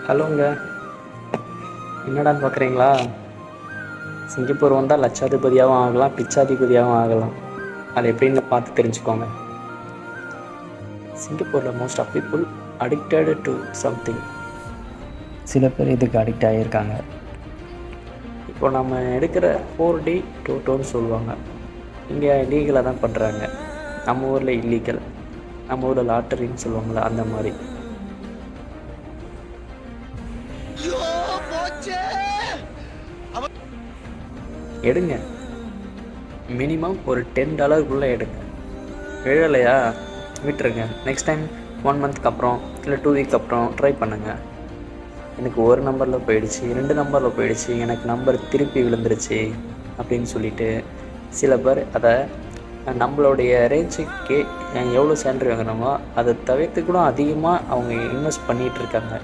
ஹலோங்க. என்னடான்னு பார்க்குறீங்களா? சிங்கப்பூர் வந்தால் லட்சாதிபதியாகவும் ஆகலாம், பிச்சாதிபதியாகவும் ஆகலாம். அது எப்படின்னு பார்த்து தெரிஞ்சுக்கோங்க. சிங்கப்பூரில் most of people addicted to something. சில பேர் இதுக்கு அடிக்ட் ஆகியிருக்காங்க. இப்போ நம்ம எடுக்கிற 4D டோட்டோன்னு சொல்லுவாங்க. இங்கே லீகலாக தான் பண்ணுறாங்க. நம்ம ஊரில் இல்லீகல். நம்ம ஊரில் லாட்டரின்னு சொல்லுவாங்களே அந்த மாதிரி. எடுங்க, மினிமம் ஒரு $10 எடுங்க. விழலையா விட்டுருங்க. நெக்ஸ்ட் டைம் 1 மந்த்க்கு அப்புறம் இல்லை 2 வீக் அப்புறம் ட்ரை பண்ணுங்கள். எனக்கு ஒரு நம்பரில் போயிடுச்சு, 2 நம்பரில் போயிடுச்சு, எனக்கு நம்பர் திருப்பி விழுந்துருச்சு அப்படின்னு சொல்லிட்டு சில பேர் அதை நம்மளுடைய ரேஞ்சுக்கு எவ்வளோ சேலரி வாங்குறோமோ அதை தவிர்த்து கூட அதிகமாக அவங்க இன்வெஸ்ட் பண்ணிகிட்ருக்காங்க.